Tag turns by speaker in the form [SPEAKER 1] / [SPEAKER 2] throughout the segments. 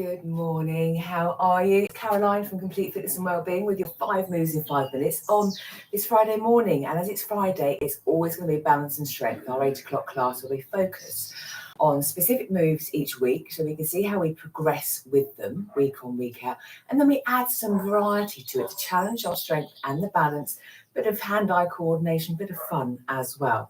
[SPEAKER 1] Good morning. How are you? Caroline from Complete Fitness and Wellbeing with your 5 moves in 5 minutes on this Friday morning. And as it's Friday, it's always going to be balance and strength. Our 8 o'clock class will be focused on specific moves each week so we can see how we progress with them week on, week out. And then we add some variety to it to challenge our strength and the balance, bit of hand-eye coordination, bit of fun as well.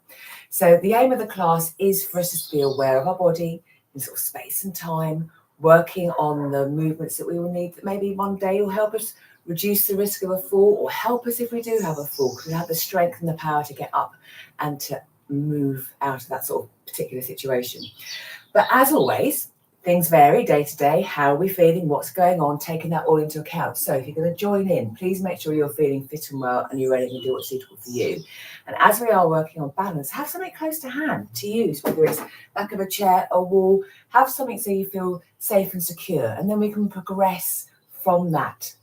[SPEAKER 1] So the aim of the class is for us to be aware of our body in sort of space and time, working on the movements that we will need that maybe one day will help us reduce the risk of a fall or help us if we do have a fall, because we have the strength and the power to get up and to move out of that sort of particular situation. But as always, things vary day to day. How are we feeling? What's going on? Taking that all into account. So if you're going to join in, please make sure you're feeling fit and well and you're ready to do what's suitable for you. And as we are working on balance, have something close to hand to use, whether it's back of a chair, a wall, have something so you feel safe and secure. And then we can progress from that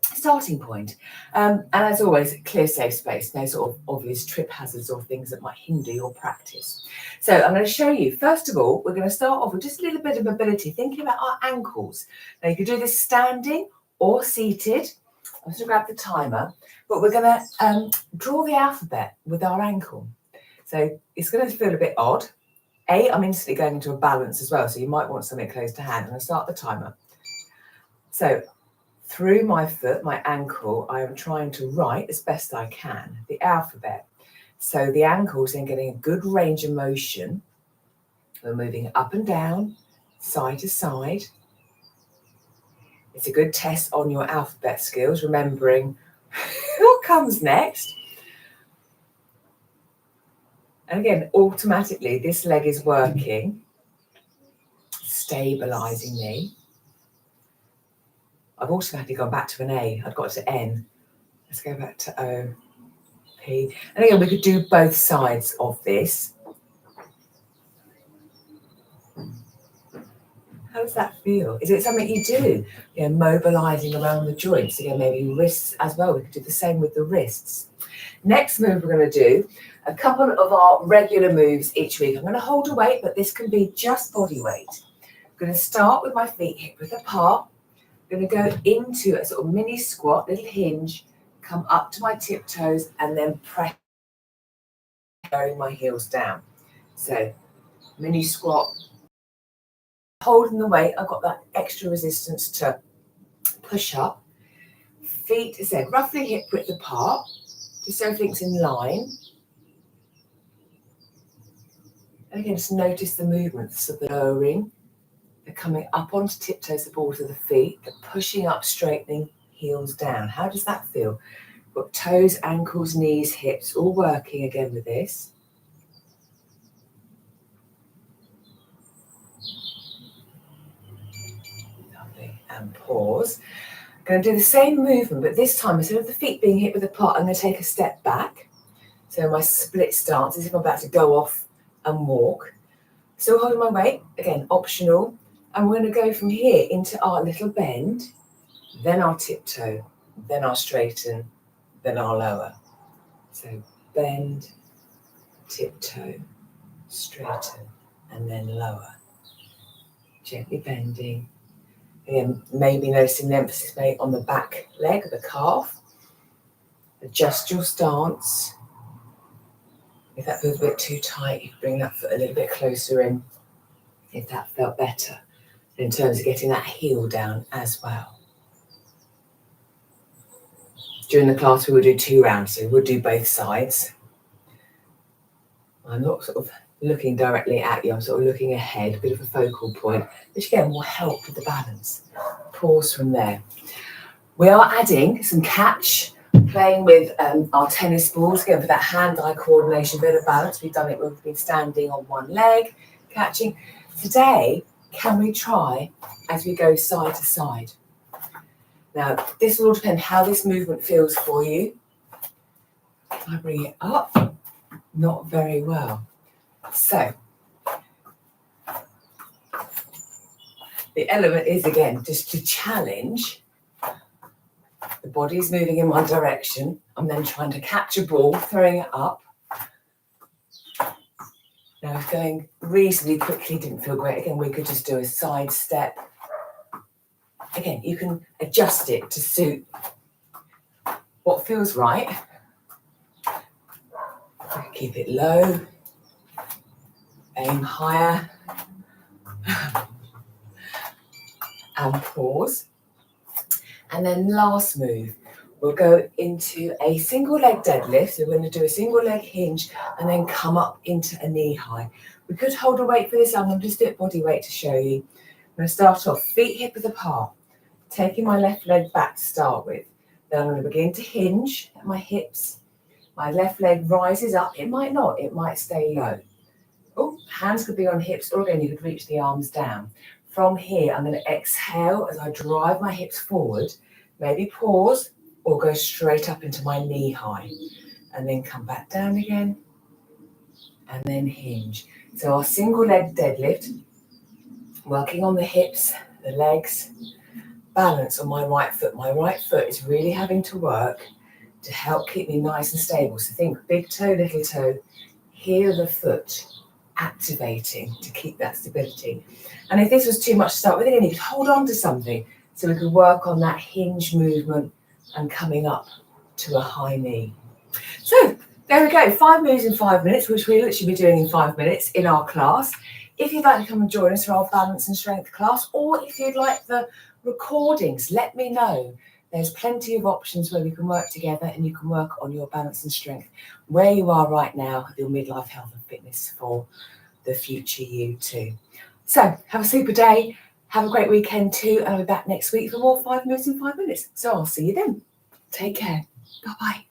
[SPEAKER 1] starting point. And as always, clear safe space, no sort of obvious trip hazards or things that might hinder your practice. So I'm going to show you, first of all, we're going to start off with just a little bit of mobility, thinking about our ankles. Now you can do this standing or seated. I'm just going to grab the timer, but we're going to draw the alphabet with our ankle. So it's going to feel a bit odd. I'm instantly going into a balance as well, so you might want something close to hand. I'm going to start the timer. So through my foot, my ankle, I am trying to write as best I can the alphabet. So the ankle is then getting a good range of motion. We're moving up and down, side to side. It's a good test on your alphabet skills, remembering what comes next. And again, automatically, this leg is working, stabilizing me. I've automatically gone back to an A. I've got to N. Let's go back to O, P. And again, we could do both sides of this. How does that feel? Is it something you do? Mobilizing around the joints. Again, maybe wrists as well. We could do the same with the wrists. Next move we're going to do, a couple of our regular moves each week. I'm going to hold a weight, but this can be just body weight. I'm going to start with my feet hip width apart. I'm going to go into a sort of mini squat, little hinge, come up to my tiptoes, and then press, lowering my heels down. So, mini squat, holding the weight. I've got that extra resistance to push up. Feet, as I said, roughly hip width apart, just so everything's in line. And again, just notice the movements of the lowering. They're coming up onto tiptoes, the balls of the feet. They're pushing up, straightening, heels down. How does that feel? We've got toes, ankles, knees, hips, all working again with this. Lovely. And pause. I'm going to do the same movement, but this time, instead of the feet being hip width apart, I'm going to take a step back. So my split stance, as if I'm about to go off and walk. Still holding my weight, again, optional. And we're going to go from here into our little bend, then our tiptoe, then our straighten, then our lower. So bend, tiptoe, straighten, and then lower. Gently bending. Again, maybe noticing the emphasis made on the back leg, the calf. Adjust your stance. If that feels a bit too tight, you can bring that foot a little bit closer in if that felt better, in terms of getting that heel down as well. During the class, we will do 2 rounds, so we'll do both sides. I'm not sort of looking directly at you, I'm sort of looking ahead, a bit of a focal point, which again will help with the balance. Pause from there. We are adding some catch, playing with our tennis balls, again for that hand-eye coordination, bit of balance. We've done it, we've been standing on one leg, catching. Today, can we try as we go side to side? Now, this will all depend how this movement feels for you. If I bring it up, not very well. So, the element is, again, just to challenge. The body's moving in one direction. I'm then trying to catch a ball, throwing it up. Now, going reasonably quickly didn't feel great. Again, we could just do a side step Again, you can adjust it to suit what feels right. Keep it low, aim higher, and pause. And then last move, we'll go into a single leg deadlift. So we're going to do a single leg hinge and then come up into a knee high. We could hold a weight for this. I'm going to just do it body weight to show you. I'm going to start off feet hip width apart, taking my left leg back to start with. Then I'm going to begin to hinge at my hips. My left leg rises up. It might not. It might stay low. Oh, hands could be on hips, or again, you could reach the arms down. From here, I'm going to exhale as I drive my hips forward. Maybe pause or go straight up into my knee high. And then come back down again. And then hinge. So our single leg deadlift, working on the hips, the legs, balance on my right foot. My right foot is really having to work to help keep me nice and stable. So think big toe, little toe, heel of the foot, activating to keep that stability. And if this was too much to start with, again, you could hold on to something so we could work on that hinge movement and coming up to a high knee. So there we go, 5 moves in 5 minutes, which we'll literally be doing in 5 minutes in our class. If you'd like to come and join us for our balance and strength class, or if you'd like the recordings, let me know. There's plenty of options where we can work together and you can work on your balance and strength where you are right now, your midlife health and fitness for the future you too. So have a super day, have a great weekend too, and I'll be back next week for more 5 moves in 5 minutes. So I'll see you then. Take care. Bye-bye.